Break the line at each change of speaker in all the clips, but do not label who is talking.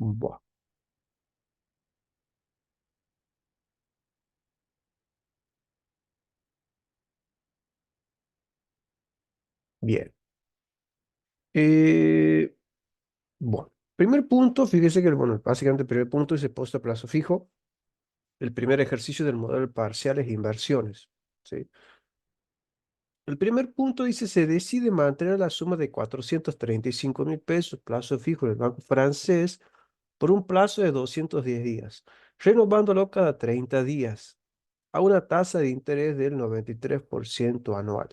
Buah, bien. Eh, bueno, primer punto, fíjese que, bueno, básicamente el primer punto es el puesto a plazo fijo, el primer ejercicio del modelo de parciales e inversiones, ¿sí? El primer punto dice, se decide mantener la suma de 435.000 pesos, plazo fijo en el banco francés, por un plazo de 210 días, renovándolo cada 30 días, a una tasa de interés del 93% anual.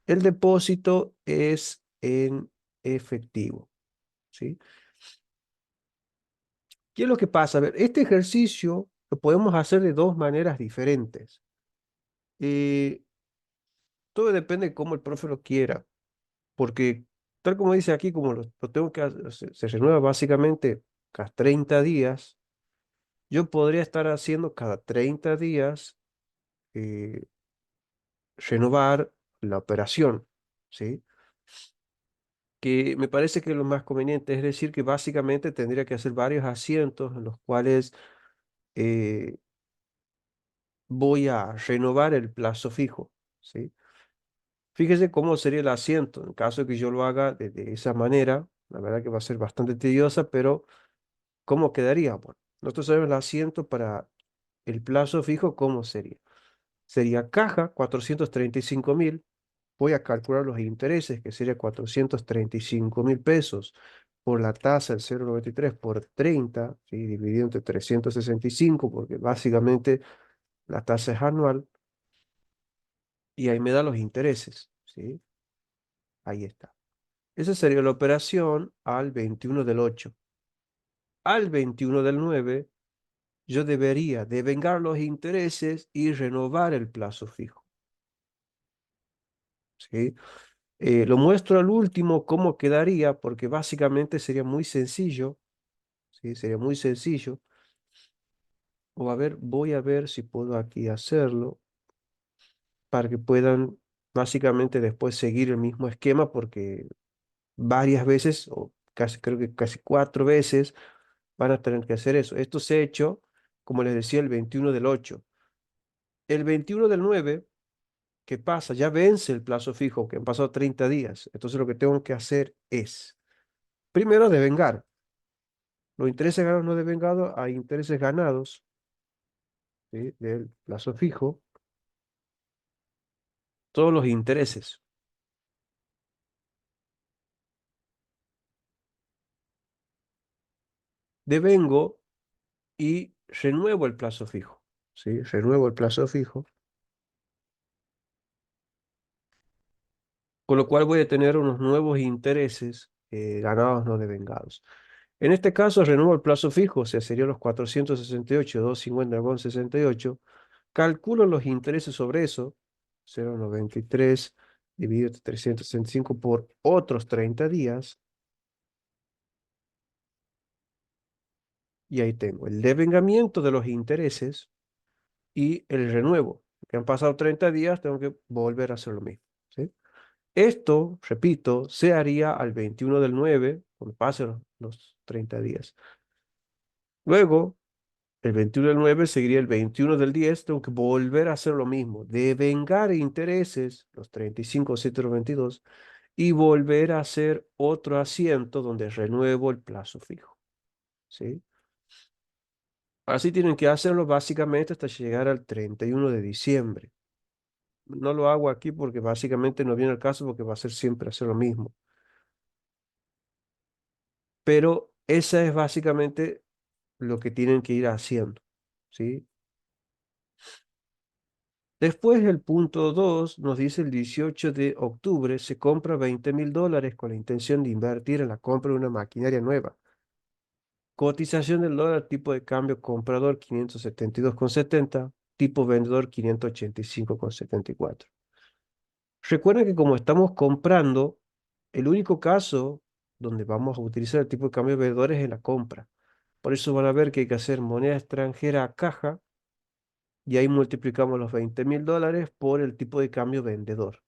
El depósito es en efectivo, ¿sí? ¿Qué es lo que pasa? A ver, este ejercicio lo podemos hacer de dos maneras diferentes. Eh, Todo depende de cómo el profe lo quiera, porque tal como dice aquí, como lo tengo que hacer, se renueva básicamente cada 30 días, yo podría estar haciendo cada 30 días eh, renovar la operación, ¿sí? Que me parece que es lo más conveniente, es decir, que básicamente tendría que hacer varios asientos en los cuales eh, voy a renovar el plazo fijo, ¿sí? Fíjese cómo sería el asiento en caso de que yo lo haga de esa manera. La verdad que va a ser bastante tediosa, pero ¿cómo quedaría? Bueno, nosotros sabemos el asiento para el plazo fijo, ¿cómo sería? Sería caja 435.000. Voy a calcular los intereses, que sería 435.000 pesos por la tasa del 0,93 por 30, ¿sí? Dividido entre 365, porque básicamente la tasa es anual, y ahí me da los intereses, ¿sí? Ahí está. Esa sería la operación al 21/8. Al 21/9, yo debería devengar los intereses y renovar el plazo fijo, ¿sí? Lo muestro al último cómo quedaría, porque básicamente sería muy sencillo, ¿sí? Sería muy sencillo. O a ver, voy a ver si puedo aquí hacerlo para que puedan básicamente después seguir el mismo esquema, porque varias veces, o casi, creo que casi 4 veces, van a tener que hacer eso. Esto se ha hecho, como les decía, el 21/8. El 21/9, ¿qué pasa? Ya vence el plazo fijo, que han pasado 30 días. Entonces lo que tengo que hacer es, primero, devengar. Los intereses ganados no devengados a intereses ganados, ¿sí? Del plazo fijo, todos los intereses. Devengo y renuevo el plazo fijo, ¿sí? Renuevo el plazo fijo, con lo cual voy a tener unos nuevos intereses ganados no devengados. En este caso, renuevo el plazo fijo, o sea, serían los 468.250,68. Calculo los intereses sobre eso, 0,93 dividido entre 365 por otros 30 días, y ahí tengo el devengamiento de los intereses y el renuevo. Que han pasado 30 días, tengo que volver a hacer lo mismo, ¿sí? Esto, repito, se haría al 21/9, cuando pasen los 30 días. Luego, el 21/9 seguiría el 21/10, tengo que volver a hacer lo mismo, devengar intereses, los 35.722, y volver a hacer otro asiento donde renuevo el plazo fijo, ¿sí? Así tienen que hacerlo básicamente hasta llegar al 31 de diciembre. No lo hago aquí porque básicamente no viene el caso, porque va a ser siempre hacer lo mismo. Pero esa es básicamente lo que tienen que ir haciendo, ¿sí? Después el punto 2 nos dice el 18 de octubre se compra $20.000 con la intención de invertir en la compra de una maquinaria nueva. Cotización del dólar, tipo de cambio comprador 572,70, tipo vendedor 585,74. Recuerden que como estamos comprando, el único caso donde vamos a utilizar el tipo de cambio vendedor es en la compra. Por eso van a ver que hay que hacer moneda extranjera a caja, y ahí multiplicamos los $20.000 por el tipo de cambio vendedor,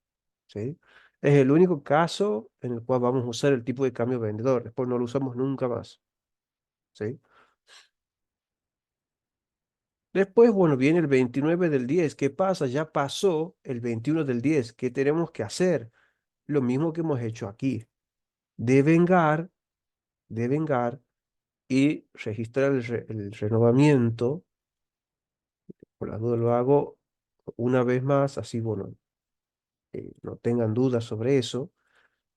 ¿sí? Es el único caso en el cual vamos a usar el tipo de cambio vendedor. Después no lo usamos nunca más. ¿sí? Después, bueno, viene el 29 del 10. ¿Qué pasa? Ya pasó el 21 del 10. ¿Qué tenemos que hacer? Lo mismo que hemos hecho aquí. Devengar, devengar y registrar el renovamiento. Por la duda lo hago una vez más, así, bueno, no tengan dudas sobre eso.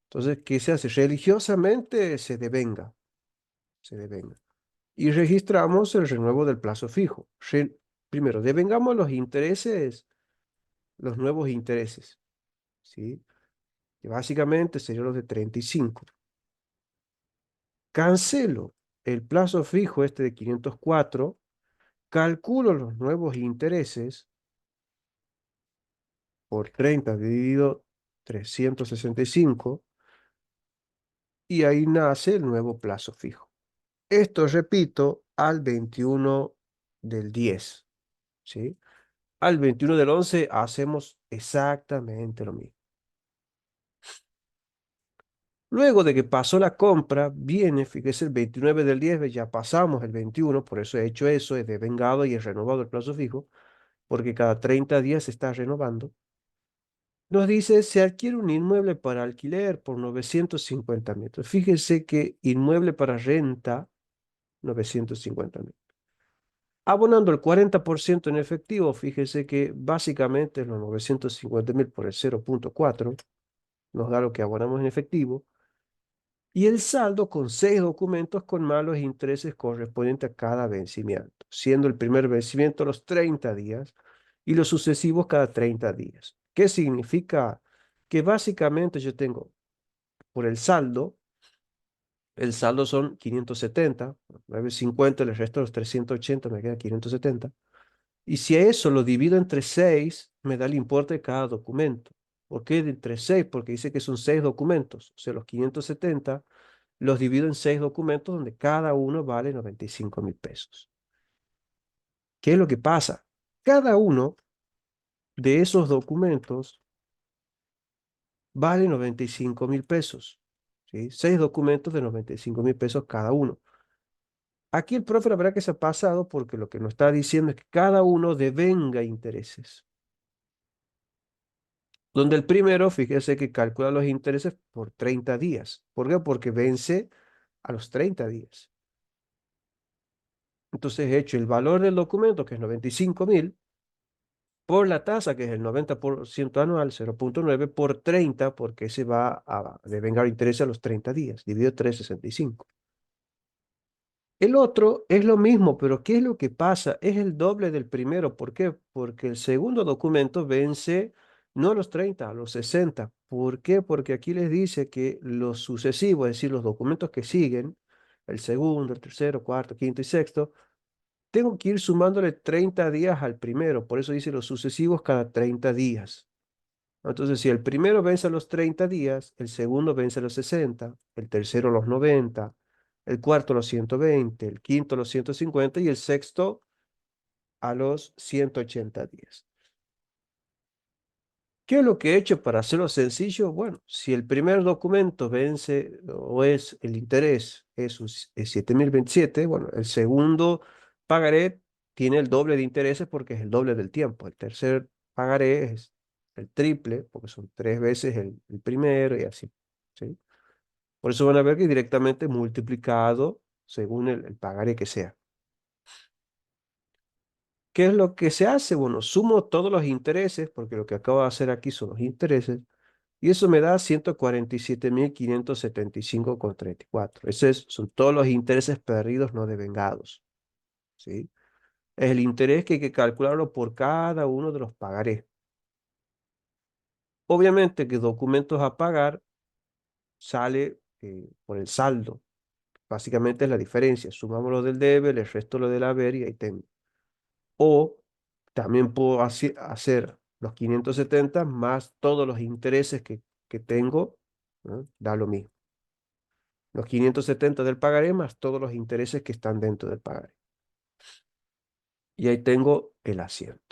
Entonces, ¿qué se hace? Religiosamente se devenga, se devenga. Y registramos el renuevo del plazo fijo. Primero, devengamos los intereses, los nuevos intereses, ¿sí? Que básicamente serían los de 35. Cancelo el plazo fijo este de 504, calculo los nuevos intereses por 30 dividido 365 y ahí nace el nuevo plazo fijo. Esto repito al 21 del 10, ¿sí? Al 21 del 11 hacemos exactamente lo mismo. Luego de que pasó la compra, viene, fíjese, el 29 del 10, ya pasamos el 21, por eso he hecho eso, he devengado y he renovado el plazo fijo, porque cada 30 días se está renovando. Nos dice, se adquiere un inmueble para alquiler por 950 metros. Fíjese que inmueble para renta, 950 metros. Abonando el 40% en efectivo, fíjese que básicamente los 950.000 por el 0,4 nos da lo que abonamos en efectivo. Y el saldo con 6 documentos con malos intereses correspondientes a cada vencimiento, siendo el primer vencimiento los 30 días y los sucesivos cada 30 días. ¿Qué significa? Que básicamente yo tengo por el saldo son 570, 950, el resto de los 380 me queda 570. Y si a eso lo divido entre 6, me da el importe de cada documento. ¿Por qué de entre 6? Porque dice que son 6 documentos. O sea, los 570 los divido en 6 documentos donde cada uno vale 95.000 pesos. ¿Qué es lo que pasa? Cada uno de esos documentos vale 95.000 pesos. ¿Sí? 6 documentos de 95.000 pesos cada uno. Aquí el profe la verdad que se ha pasado porque lo que nos está diciendo es que cada uno devenga intereses. Donde el primero, fíjese que calcula los intereses por 30 días. ¿Por qué? Porque vence a los 30 días. Entonces he hecho el valor del documento, que es 95.000, por la tasa, que es el 90% anual, 0,9, por 30, porque se va a devengar intereses a los 30 días, dividido 365. El otro es lo mismo, pero ¿qué es lo que pasa? Es el doble del primero. ¿Por qué? Porque el segundo documento vence no a los 30, a los 60. ¿Por qué? Porque aquí les dice que los sucesivos, es decir, los documentos que siguen, el segundo, el tercero, cuarto, quinto y sexto, tengo que ir sumándole 30 días al primero. Por eso dice los sucesivos cada 30 días. Entonces, si el primero vence a los 30 días, el segundo vence a los 60, el tercero a los 90, el cuarto a los 120, el quinto a los 150 y el sexto a los 180 días. ¿Qué es lo que he hecho para hacerlo sencillo? Bueno, si el primer documento vence o es el interés es 7.027, bueno, el segundo pagaré tiene el doble de intereses porque es el doble del tiempo. El tercer pagaré es el triple porque son 3 veces el primero y así, ¿sí? Por eso van a ver que directamente multiplicado según el pagaré que sea. ¿Qué es lo que se hace? Bueno, sumo todos los intereses, porque lo que acabo de hacer aquí son los intereses, y eso me da 147.575,34. Esos son todos los intereses perdidos no devengados, ¿sí? Es el interés que hay que calcularlo por cada uno de los pagarés. Obviamente que documentos a pagar sale por el saldo. Básicamente es la diferencia. Sumamos lo del debe, el resto lo del haber y ahí tengo. O también puedo hacer los 570 más todos los intereses que tengo, ¿no? Da lo mismo. Los 570 del pagaré más todos los intereses que están dentro del pagaré. Y ahí tengo el asiento.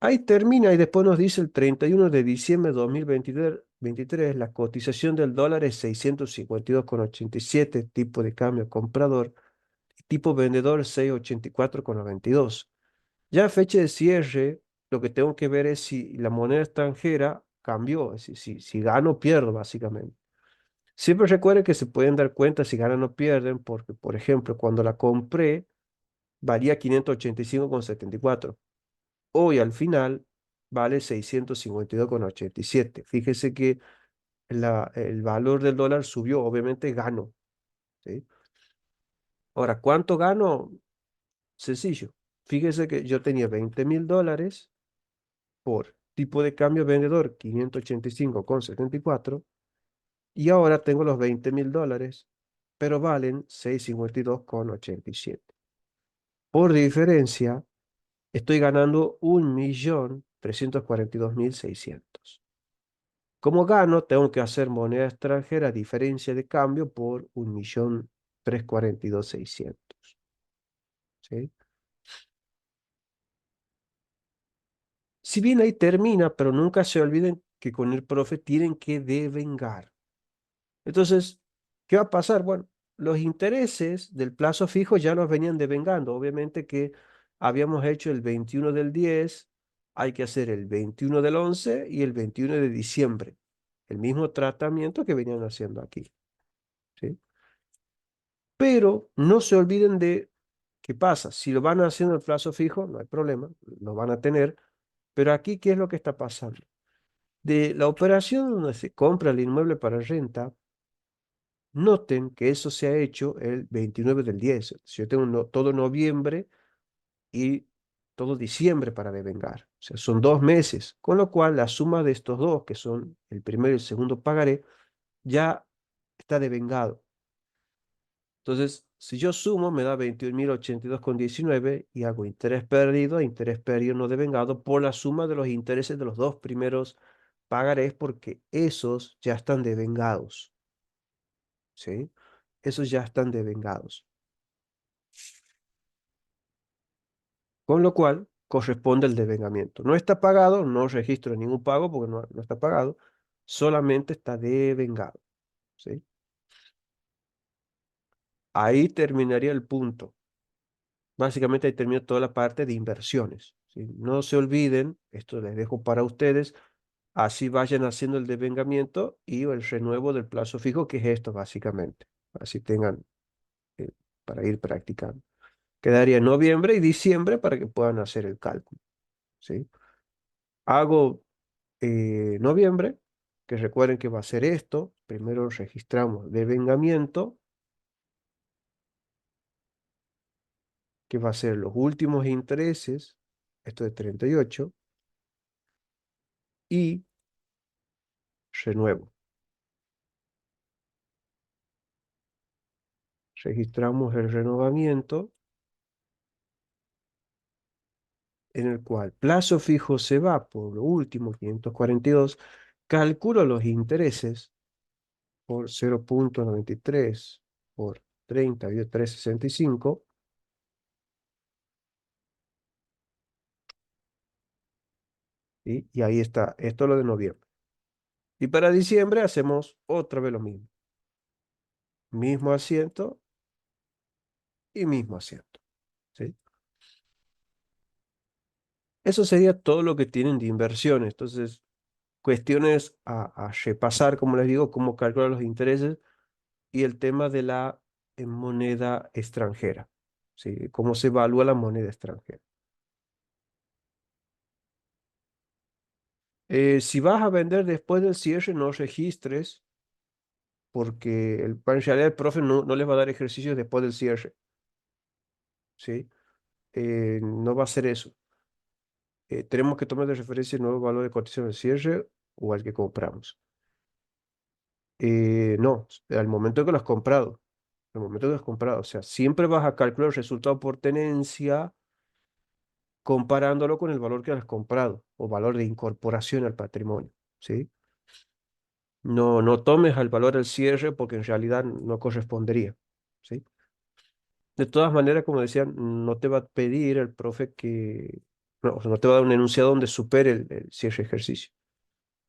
Ahí termina y después nos dice el 31 de diciembre de 2023, 23, la cotización del dólar es 652,87, tipo de cambio comprador, y tipo vendedor 684,92. Ya a fecha de cierre, lo que tengo que ver es si la moneda extranjera cambió, es decir, si gano o pierdo, básicamente. Siempre recuerden que se pueden dar cuenta si ganan o pierden, porque, por ejemplo, cuando la compré, valía 585,74. Hoy, al final, vale 652,87. Fíjese que el valor del dólar subió, obviamente gano, ¿sí? Ahora, ¿cuánto gano? Sencillo. Fíjese que yo tenía $20.000 por tipo de cambio vendedor 585,74 y ahora tengo los $20.000, pero valen 652,87. Por diferencia, estoy ganando 1.342.600. Como gano, tengo que hacer moneda extranjera, diferencia de cambio por 1.342.600. ¿Sí? Si bien ahí termina, pero nunca se olviden que con el profe tienen que devengar. Entonces, ¿qué va a pasar? Bueno, los intereses del plazo fijo ya los venían devengando. Obviamente que habíamos hecho el 21/10, hay que hacer el 21/11 y el 21 de diciembre. El mismo tratamiento que venían haciendo aquí. ¿Sí? Pero no se olviden de qué pasa. Si lo van haciendo el plazo fijo, no hay problema, lo van a tener. Pero aquí, ¿qué es lo que está pasando? De la operación donde se compra el inmueble para renta, noten que eso se ha hecho el 29/10. Si yo tengo todo noviembre y todo diciembre para devengar. O sea, son 2 meses. Con lo cual, la suma de estos dos, que son el primero y el segundo pagaré, ya está devengado. Entonces, si yo sumo, me da 21.082,19 y hago interés perdido no devengado por la suma de los intereses de los dos primeros pagarés, porque esos ya están devengados. ¿Sí? Esos ya están devengados. Con lo cual, corresponde el devengamiento. No está pagado, no registro ningún pago porque no está pagado, solamente está devengado. ¿Sí? Ahí terminaría el punto. Básicamente ahí termina toda la parte de inversiones. ¿Sí? No se olviden, esto les dejo para ustedes, así vayan haciendo el devengamiento y el renuevo del plazo fijo, que es esto básicamente. Así tengan eh, para ir practicando. Quedaría noviembre y diciembre para que puedan hacer el cálculo. ¿Sí? Hago noviembre, que recuerden que va a ser esto. Primero registramos devengamiento, que va a ser los últimos intereses, esto de 38, y renuevo. Registramos el renovamiento, en el cual plazo fijo se va por lo último, 542, calculo los intereses por 0,93 por 30, dio 365, y ahí está, esto es lo de noviembre. Y para diciembre hacemos otra vez lo mismo. Mismo asiento y mismo asiento. ¿Sí? Eso sería todo lo que tienen de inversiones. Entonces, cuestiones a repasar, como les digo, cómo calcular los intereses y el tema de la moneda extranjera. ¿Sí? Cómo se evalúa la moneda extranjera. Si vas a vender después del cierre, no registres, porque en realidad el profe no les va a dar ejercicios después del cierre. ¿Sí? No va a ser eso. Tenemos que tomar de referencia el nuevo valor de cotización del cierre o al que compramos. No, al momento que lo has comprado. Al momento que lo has comprado. O sea, siempre vas a calcular el resultado por tenencia comparándolo con el valor que has comprado o valor de incorporación al patrimonio. ¿Sí? No tomes al valor al cierre porque en realidad no correspondería. ¿Sí? De todas maneras, como decía, no te va a pedir el profe que, no, o sea, no te va a dar un enunciado donde supere el cierre ejercicio.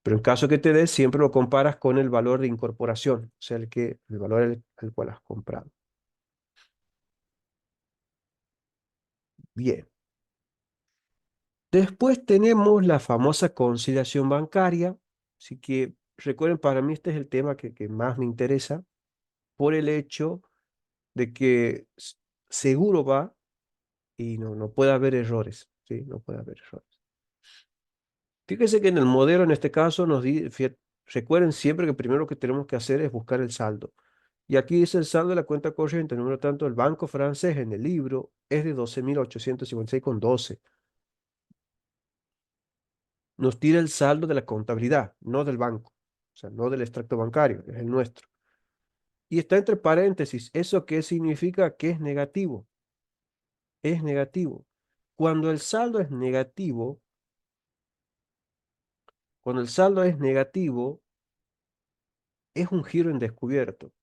Pero en caso que te dé, siempre lo comparas con el valor de incorporación, o sea, el valor al cual has comprado. Bien. Después tenemos la famosa conciliación bancaria. Así que recuerden, para mí este es el tema que más me interesa por el hecho de que seguro va y no puede haber errores, ¿sí? No puede haber errores. Fíjense que en el modelo, en este caso, recuerden siempre que primero lo que tenemos que hacer es buscar el saldo. Y aquí dice el saldo de la cuenta corriente, número tanto, el banco francés en el libro es de 12.856,12. Nos tira el saldo de la contabilidad, no del banco, o sea, no del extracto bancario, es el nuestro. Y está entre paréntesis, ¿eso qué significa? Que es negativo, es negativo. Cuando el saldo es negativo, cuando el saldo es negativo, es un giro en descubierto.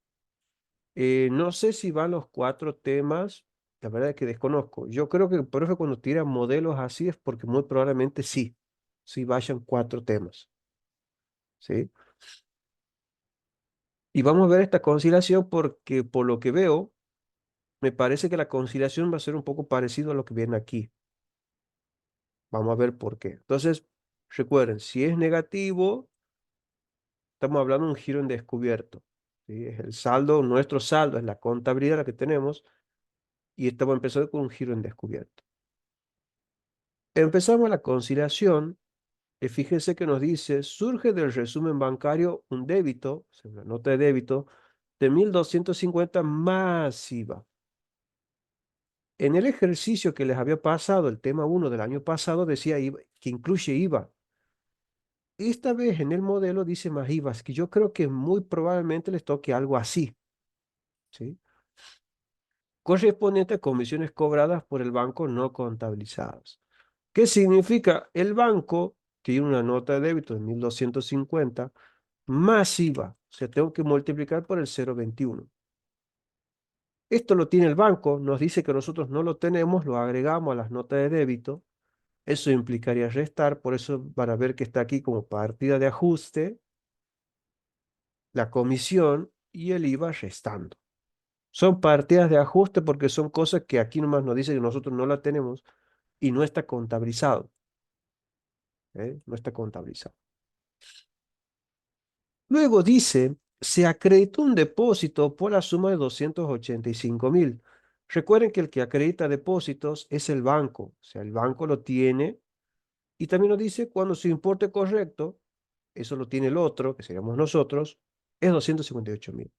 No sé si van los cuatro temas, la verdad es que desconozco. Yo creo que el profe cuando tira modelos así es porque muy probablemente sí, sí vayan cuatro temas, ¿sí? Y vamos a ver esta conciliación porque por lo que veo, me parece que la conciliación va a ser un poco parecido a lo que viene aquí. Vamos a ver por qué. Entonces, recuerden, si es negativo, estamos hablando de un giro en descubierto, ¿sí? Es el saldo, nuestro saldo es la contabilidad la que tenemos y estamos empezando con un giro en descubierto. Empezamos la conciliación. Fíjense que nos dice, surge del resumen bancario un débito, o sea, una nota de débito, de 1.250 más IVA. En el ejercicio que les había pasado, el tema uno del año pasado decía que incluye IVA. Esta vez en el modelo dice más IVA, que yo creo que muy probablemente les toque algo así, ¿sí? Correspondiente a comisiones cobradas por el banco no contabilizadas. ¿Qué significa? El banco tiene una nota de débito de 1.250 más IVA, o sea, tengo que multiplicar por el 0,21. Esto lo tiene el banco, nos dice que nosotros no lo tenemos, lo agregamos a las notas de débito. Eso implicaría restar, por eso van a ver que está aquí como partida de ajuste, la comisión y el IVA restando. Son partidas de ajuste porque son cosas que aquí nomás nos dice que nosotros no la tenemos y no está contabilizado, ¿eh? No está contabilizado. Luego dice, se acreditó un depósito por la suma de 285.000. Recuerden que el que acredita depósitos es el banco, o sea, el banco lo tiene y también nos dice cuando su importe correcto, eso lo tiene el otro, que seríamos nosotros, es 258.000. O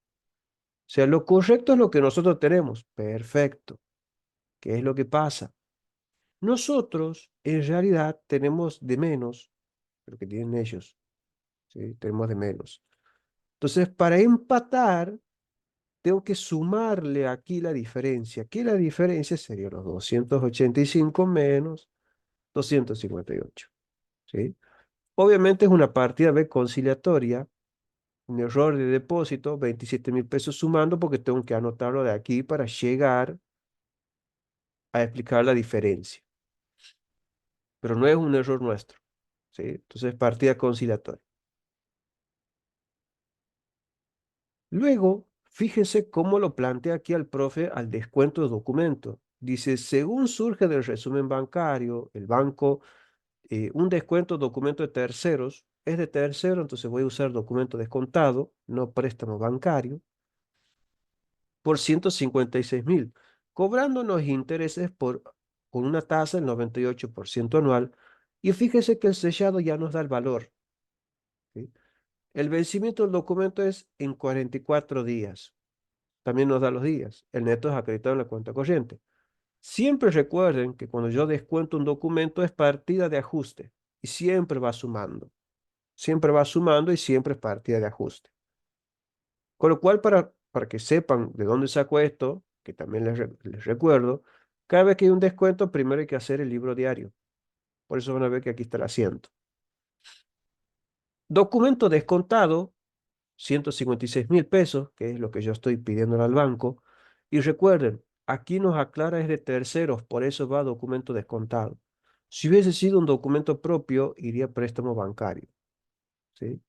sea, lo correcto es lo que nosotros tenemos. Perfecto. ¿Qué es lo que pasa? Nosotros, en realidad, tenemos de menos de lo que tienen ellos. ¿Sí? Tenemos de menos. Entonces, para empatar, tengo que sumarle aquí la diferencia. ¿Qué la diferencia? Sería los 285 menos 258. ¿Sí? Obviamente es una partida B conciliatoria, un error de depósito, 27.000 pesos sumando porque tengo que anotarlo de aquí para llegar a explicar la diferencia. Pero no es un error nuestro, ¿sí? Entonces, partida conciliatoria. Luego, fíjese cómo lo plantea aquí al profe al descuento de documento. Dice, según surge del resumen bancario, el banco, un descuento de documento de terceros, es de tercero, entonces voy a usar documento descontado, no préstamo bancario, por 156.000, cobrándonos intereses con una tasa del 98% anual. Y fíjese que el sellado ya nos da el valor, ¿sí? El vencimiento del documento es en 44 días. También nos da los días. El neto es acreditado en la cuenta corriente. Siempre recuerden que cuando yo descuento un documento es partida de ajuste y siempre va sumando. Siempre va sumando y siempre es partida de ajuste. Con lo cual, para que sepan de dónde saco esto, que también les recuerdo, cada vez que hay un descuento, primero hay que hacer el libro diario. Por eso van a ver que aquí está el asiento. Documento descontado, 156.000 pesos, que es lo que yo estoy pidiendo al banco. Y recuerden, aquí nos aclara es de terceros, por eso va documento descontado. Si hubiese sido un documento propio, iría préstamo bancario. ¿sí?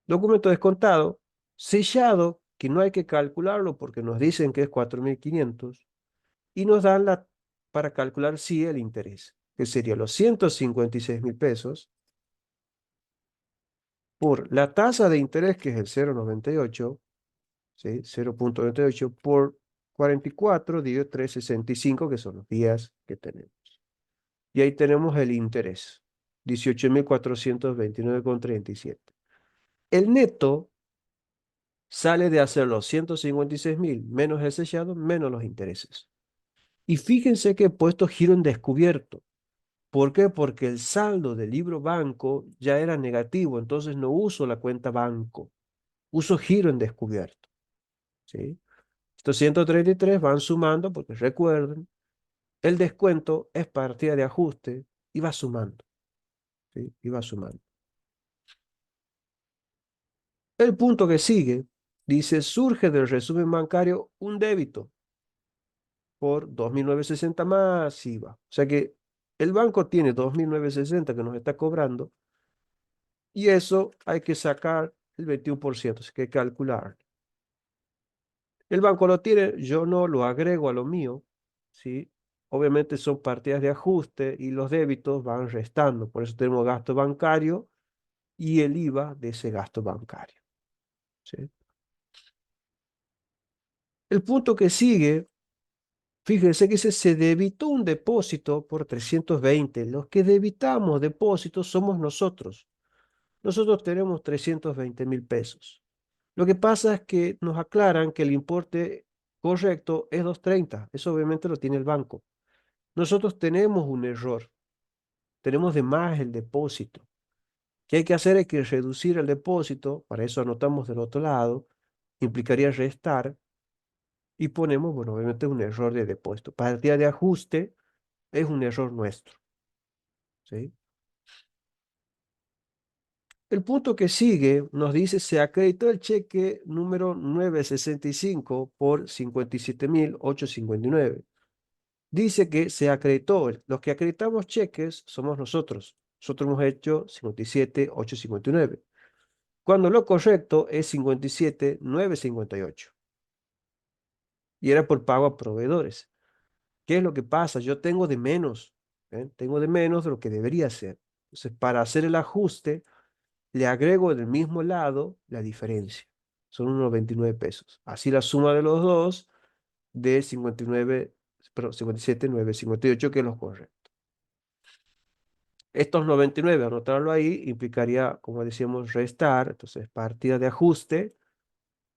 Documento descontado, sellado, que no hay que calcularlo porque nos dicen que es 4.500 y nos dan para calcular sí el interés, que sería los 156.000 pesos por la tasa de interés, que es el 0,98, ¿sí? 0,98 por 44 dividido 365, que son los días que tenemos. Y ahí tenemos el interés, 18.429,37. El neto sale de hacer los 156.000 menos el sellado, menos los intereses. Y fíjense que he puesto giro en descubierto. ¿Por qué? Porque el saldo del libro banco ya era negativo, entonces no uso la cuenta banco, uso giro en descubierto, ¿sí? Estos 133 van sumando, porque recuerden, el descuento es partida de ajuste y va sumando, ¿sí? Y va sumando. El punto que sigue dice, surge del resumen bancario un débito por 2.960 más IVA. O sea que el banco tiene 2.960 que nos está cobrando y eso hay que sacar el 21%, así que hay que calcular. El banco lo tiene, yo no lo agrego a lo mío, ¿sí? Obviamente son partidas de ajuste y los débitos van restando, por eso tenemos gasto bancario y el IVA de ese gasto bancario, ¿sí? El punto que sigue, fíjense que se debitó un depósito por 320. Los que debitamos depósitos somos nosotros. Nosotros tenemos 320.000 pesos. Lo que pasa es que nos aclaran que el importe correcto es 230. Eso obviamente lo tiene el banco. Nosotros tenemos un error. Tenemos de más el depósito. ¿Qué hay que hacer? Hay que reducir el depósito. Para eso anotamos del otro lado. Implicaría restar. Y ponemos, bueno, obviamente un error de depósito. Partida de ajuste es un error nuestro, ¿sí? El punto que sigue nos dice, se acreditó el cheque número 965 por 57.859. Dice que se acreditó. Los que acreditamos cheques somos nosotros. Nosotros hemos hecho 57.859. Cuando lo correcto es 57.958. Y era por pago a proveedores. ¿Qué es lo que pasa? Yo tengo de menos. ¿Eh? Tengo de menos de lo que debería ser. Entonces, para hacer el ajuste, le agrego del mismo lado la diferencia. Son unos 29 pesos. Así la suma de los dos de 59, perdón, 57.958, que es lo correcto. Estos 99, anotarlo ahí, implicaría, como decíamos, restar. Entonces, partida de ajuste,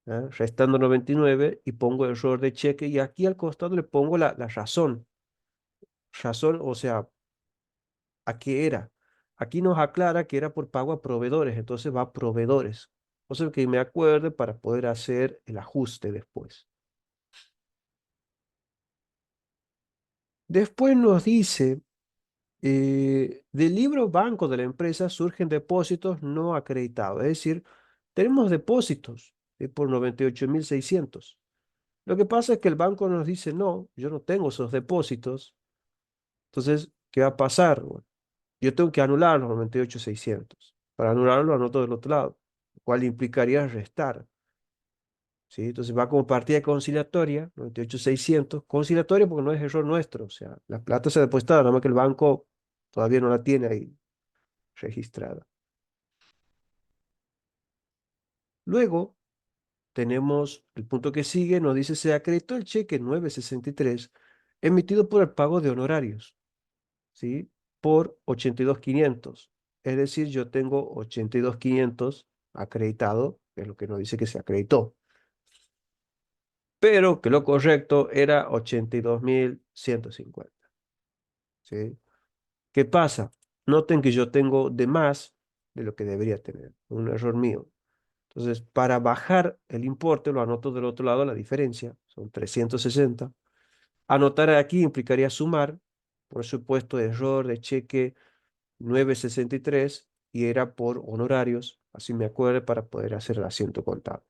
¿eh? Restando 99 y pongo el error de cheque. Y aquí al costado le pongo la razón. Razón, o sea, ¿a qué era? Aquí nos aclara que era por pago a proveedores, entonces va a proveedores. O sea, que me acuerde para poder hacer el ajuste después. Después nos dice, del libro banco de la empresa surgen depósitos no acreditados. Es decir, tenemos depósitos por 98.600. Lo que pasa es que el banco nos dice, no, yo no tengo esos depósitos. Entonces, ¿qué va a pasar? Bueno, yo tengo que anular los 98.600. Para anularlo, anoto del otro lado, lo cual implicaría restar, ¿sí? Entonces va como partida conciliatoria, 98.600, conciliatoria porque no es error nuestro, o sea, la plata se ha depositado, nada más que el banco todavía no la tiene ahí registrada. Luego tenemos el punto que sigue, nos dice, se acreditó el cheque 963 emitido por el pago de honorarios, ¿sí? Por 82.500. Es decir, yo tengo 82.500 acreditado, que es lo que nos dice que se acreditó, pero que lo correcto era 82.150, ¿sí? ¿Qué pasa? Noten que yo tengo de más de lo que debería tener, un error mío. Entonces, para bajar el importe, lo anoto del otro lado, la diferencia, son 360. Anotar aquí implicaría sumar, por supuesto, error de cheque 963 y era por honorarios, así me acuerdo para poder hacer el asiento contable.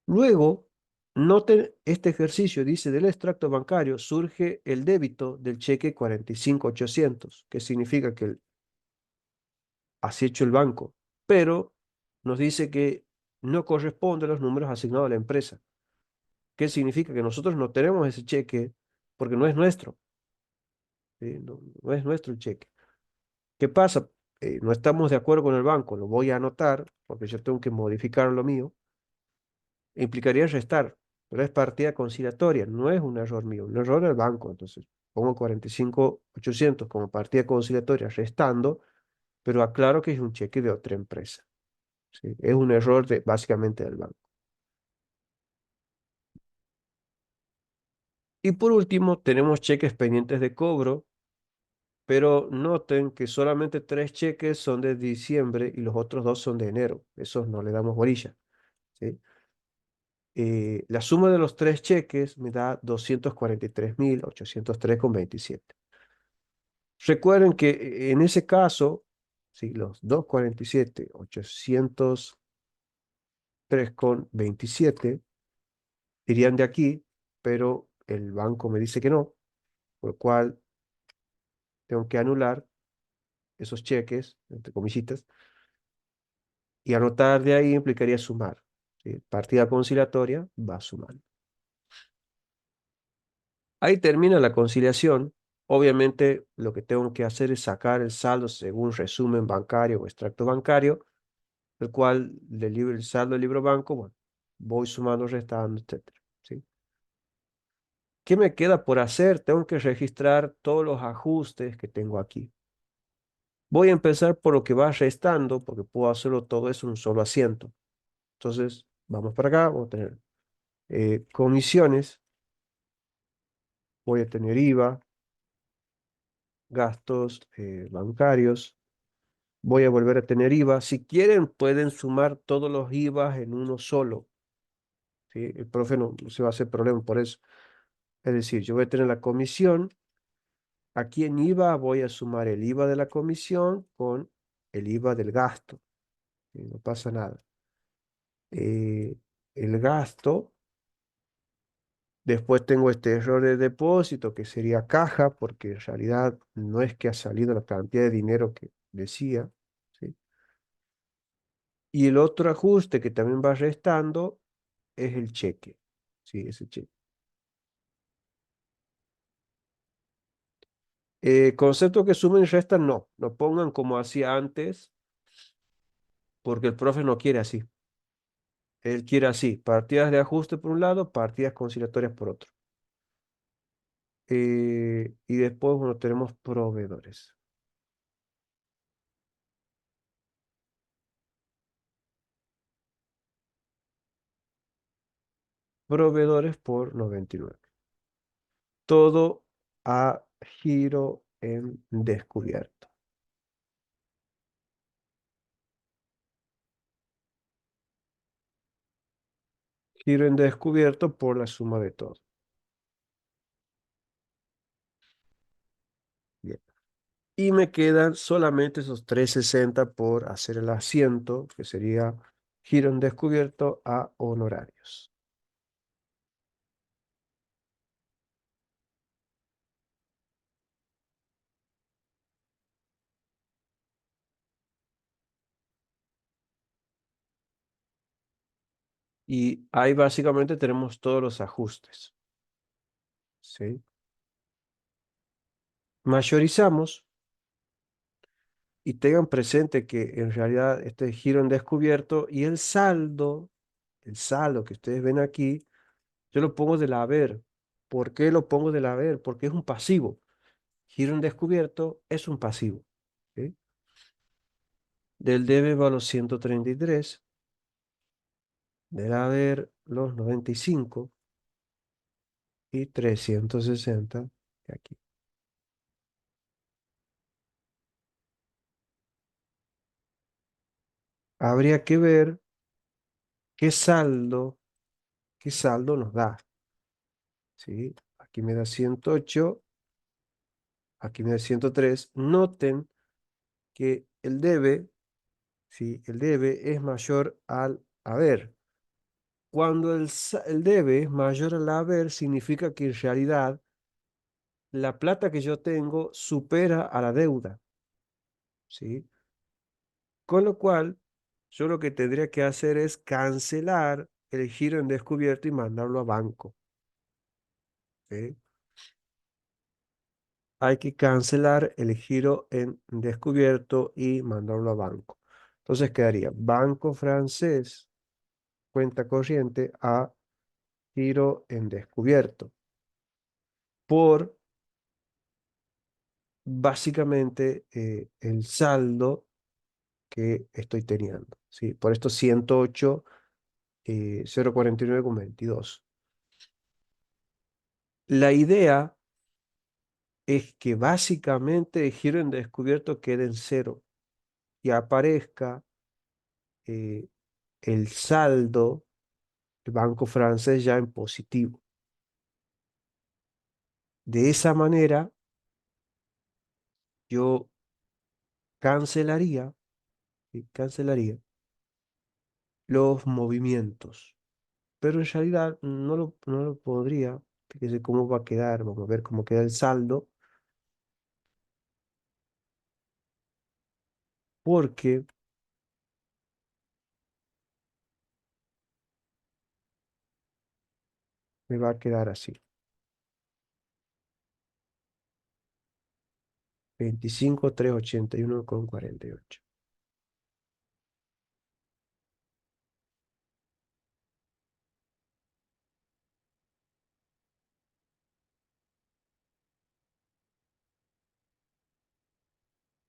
Luego, Noten este ejercicio, dice, del extracto bancario surge el débito del cheque 45.800, que significa que así ha hecho el banco, pero nos dice que no corresponde a los números asignados a la empresa. ¿Qué significa? Que nosotros no tenemos ese cheque porque no es nuestro, ¿sí? No es nuestro el cheque. ¿Qué pasa? No estamos de acuerdo con el banco, lo voy a anotar porque yo tengo que modificar lo mío, implicaría restar, pero es partida conciliatoria, no es un error mío, un error del banco. Entonces, pongo 45.800 como partida conciliatoria restando, pero aclaro que es un cheque de otra empresa, ¿sí? Es un error básicamente del banco. Y por último, tenemos cheques pendientes de cobro, pero noten que solamente tres cheques son de diciembre y los otros dos son de enero. Esos no le damos bolilla, ¿sí? La suma de los tres cheques me da 243.803,27. Recuerden que en ese caso, sí, los 247.803,27 irían de aquí, pero el banco me dice que no, por lo cual tengo que anular esos cheques, entre comillitas, y anotar de ahí implicaría sumar, ¿sí? Partida conciliatoria va a sumar. Ahí termina la conciliación. Obviamente lo que tengo que hacer es sacar el saldo según resumen bancario o extracto bancario, el cual del libro, el saldo del libro banco, bueno, voy sumando, restando, etcétera, ¿sí? ¿Qué me queda por hacer? Tengo que registrar todos los ajustes que tengo aquí. Voy a empezar por lo que va restando, porque puedo hacerlo todo eso en un solo asiento. Entonces, vamos para acá, vamos a tener comisiones, voy a tener IVA, gastos bancarios, voy a volver a tener IVA. Si quieren, pueden sumar todos los IVAs en uno solo, ¿sí? El profe no se va a hacer problema por eso. Es decir, yo voy a tener la comisión. Aquí en IVA voy a sumar el IVA de la comisión con el IVA del gasto. ¿Sí? No pasa nada. Eh, el gasto, después tengo este error de depósito que sería caja, porque en realidad no es que ha salido la cantidad de dinero que decía, ¿sí? Y el otro ajuste que también va restando es el cheque, ¿sí? Ese cheque. Concepto que sumen y restan, no pongan como hacía antes, porque el profe no quiere así. Él quiere así, partidas de ajuste por un lado, partidas conciliatorias por otro. Y después, bueno, tenemos proveedores. Proveedores por 99. Todo a giro en descubierto. Giro en descubierto por la suma de todo. Bien. Y me quedan solamente esos 360 por hacer el asiento, que sería giro en descubierto a honorarios. Y ahí básicamente tenemos todos los ajustes, ¿sí? Mayorizamos y tengan presente que en realidad este giro en descubierto y el saldo que ustedes ven aquí, yo lo pongo del haber. ¿Por qué lo pongo del haber? Porque es un pasivo. Giro en descubierto es un pasivo, ¿sí? Del debe va los 133, del haber los 95 y 360 de aquí. Habría que ver qué saldo, qué saldo nos da, ¿sí? Aquí me da 108, aquí me da 103. Noten que el debe, ¿sí? El debe es mayor al haber. Cuando el debe es mayor al haber, significa que en realidad la plata que yo tengo supera a la deuda, ¿sí? Con lo cual, yo lo que tendría que hacer es cancelar el giro en descubierto y mandarlo a banco, ¿sí? Hay que cancelar el giro en descubierto y mandarlo a banco. Entonces quedaría Banco Francés, cuenta corriente a giro en descubierto, por básicamente el saldo que estoy teniendo, ¿sí? Por estos 108, 049,22. La idea es que básicamente el giro en descubierto quede en cero y aparezca eh, el saldo del banco francés ya en positivo. De esa manera, yo cancelaría, ¿sí? Cancelaría los movimientos, pero en realidad no lo podría. Fíjese cómo va a quedar, vamos a ver cómo queda el saldo, porque me va a quedar así: 25,381,48.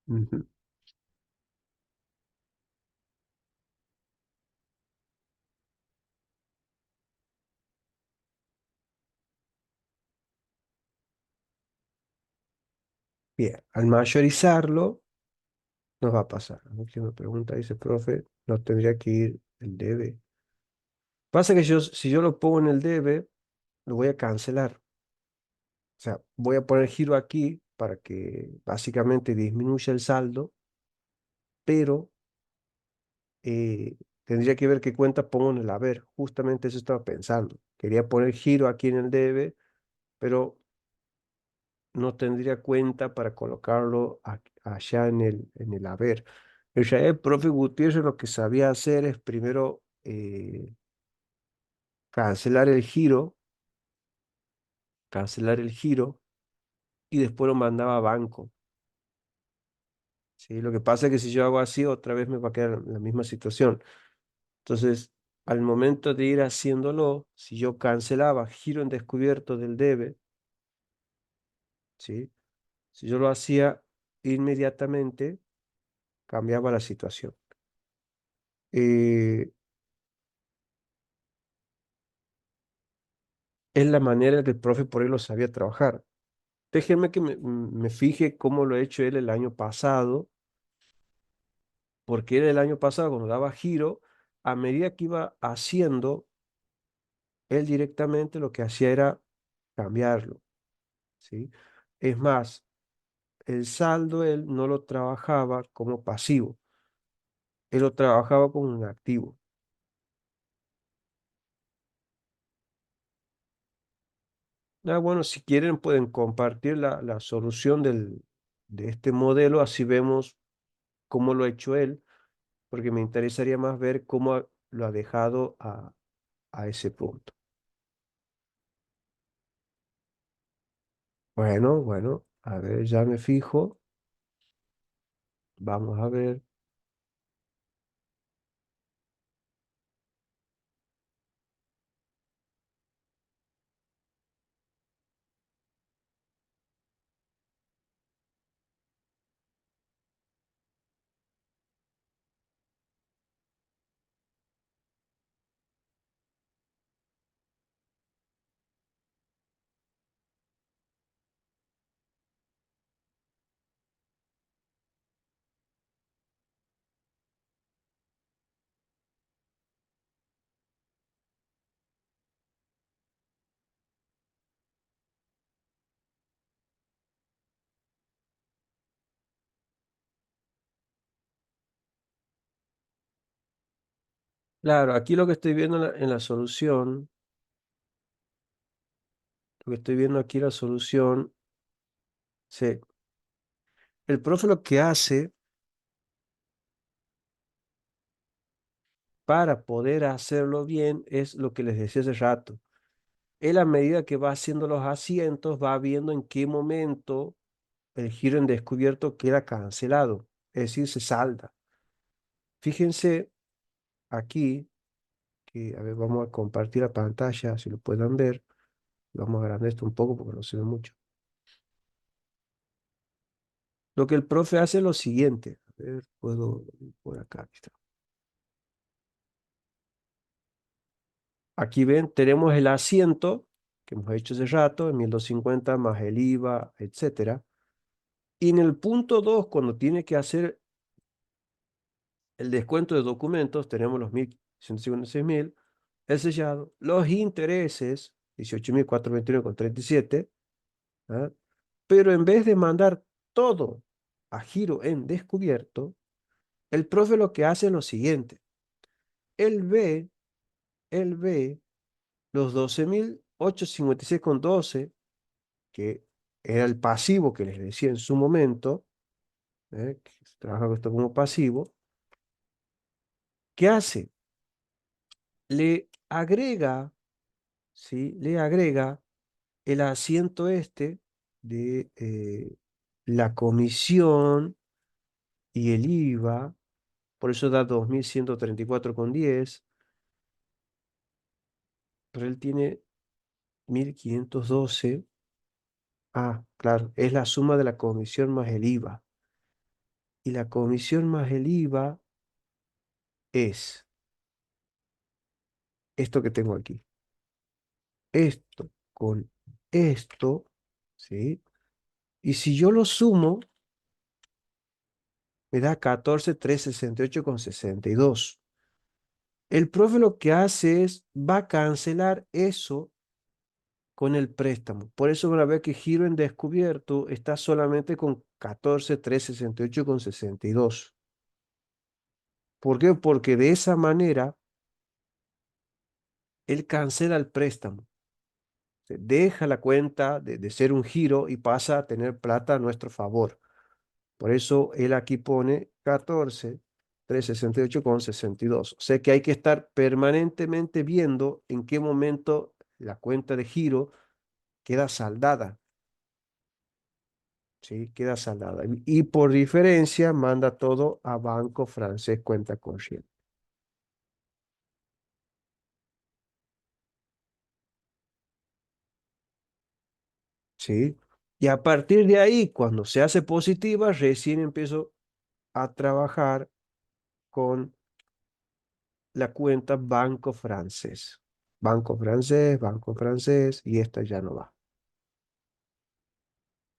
Ujú. Bien, al mayorizarlo, nos va a pasar. Aquí me pregunta, dice, profe, no tendría que ir el debe. Pasa que si yo lo pongo en el debe, lo voy a cancelar. O sea, voy a poner giro aquí para que básicamente disminuya el saldo, pero tendría que ver qué cuenta pongo en el haber. Justamente eso estaba pensando. Quería poner giro aquí en el debe, pero no tendría cuenta para colocarlo allá en el haber. En realidad, el profe Gutiérrez lo que sabía hacer es primero cancelar el giro y después lo mandaba a banco. ¿Sí? Lo que pasa es que si yo hago así, otra vez me va a quedar en la misma situación. Entonces, al momento de ir haciéndolo, si yo cancelaba giro en descubierto del debe, ¿sí? Si yo lo hacía inmediatamente, cambiaba la situación. Eh, es la manera en que el profe por ahí lo sabía trabajar. Déjenme que me fije cómo lo ha hecho él el año pasado, porque él el año pasado, cuando daba giro, a medida que iba haciendo, él directamente lo que hacía era cambiarlo, ¿sí? Es más, el saldo él no lo trabajaba como pasivo, él lo trabajaba como un activo. Bueno, si quieren pueden compartir la solución de este modelo, así vemos cómo lo ha hecho él, porque me interesaría más ver cómo lo ha dejado a ese punto. Bueno, bueno, a ver, ya me fijo, vamos a ver. Claro, aquí lo que estoy viendo en la solución, lo que estoy viendo aquí en la solución, sí, el profe lo que hace para poder hacerlo bien es lo que les decía hace rato. Él a medida que va haciendo los asientos, va viendo en qué momento el giro en descubierto queda cancelado, es decir, se salda. Fíjense aquí, que a ver, vamos a compartir la pantalla, si lo pueden ver. Vamos a agrandar esto un poco porque no se ve mucho. Lo que el profe hace es lo siguiente. A ver, puedo por acá. Aquí está. Aquí ven, tenemos el asiento que hemos hecho hace rato, en 1250 más el IVA, etcétera. Y en el punto 2 cuando tiene que hacer el descuento de documentos, tenemos los 1.156.000, el sellado, los intereses, 18.429,37, ¿ah? Pero en vez de mandar todo a giro en descubierto, el profe lo que hace es lo siguiente. Él ve, él ve los 12.856,12, que era el pasivo que les decía en su momento, que se trabaja con esto como pasivo. ¿Qué hace? Le agrega, ¿sí? Le agrega el asiento este de la comisión y el IVA, por eso da 2.134,10, pero él tiene 1.512. Ah, claro, es la suma de la comisión más el IVA. Y la comisión más el IVA es esto que tengo aquí. Esto con esto, ¿sí? Y si yo lo sumo, me da 14.368,62. El profe lo que hace es, va a cancelar eso con el préstamo. Por eso una vez que giro en descubierto, está solamente con 14.368,62. ¿Por qué? Porque de esa manera él cancela el préstamo. Se deja la cuenta de ser un giro y pasa a tener plata a nuestro favor. Por eso él aquí pone 14.368,62. O sea que hay que estar permanentemente viendo en qué momento la cuenta de giro queda saldada. ¿Sí? Queda saldada. Y por diferencia manda todo a Banco Francés cuenta corriente. ¿Sí? Y a partir de ahí, cuando se hace positiva, recién empiezo a trabajar con la cuenta Banco Francés. Banco Francés, y esta ya no va.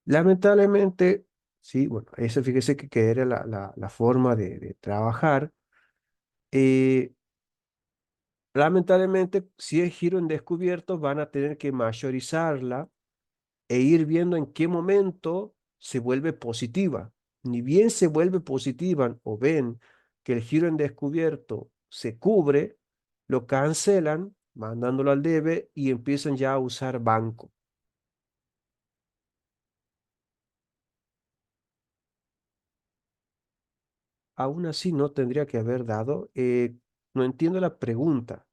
Lamentablemente, sí, bueno, eso fíjese que era la forma de trabajar. Eh, Lamentablemente, si es giro en descubierto, van a tener que mayorizarla e ir viendo en qué momento se vuelve positiva. Ni bien se vuelve positiva o ven que el giro en descubierto se cubre, lo cancelan, mandándolo al debe y empiezan ya a usar banco. Aún así no tendría que haber dado. No entiendo la pregunta.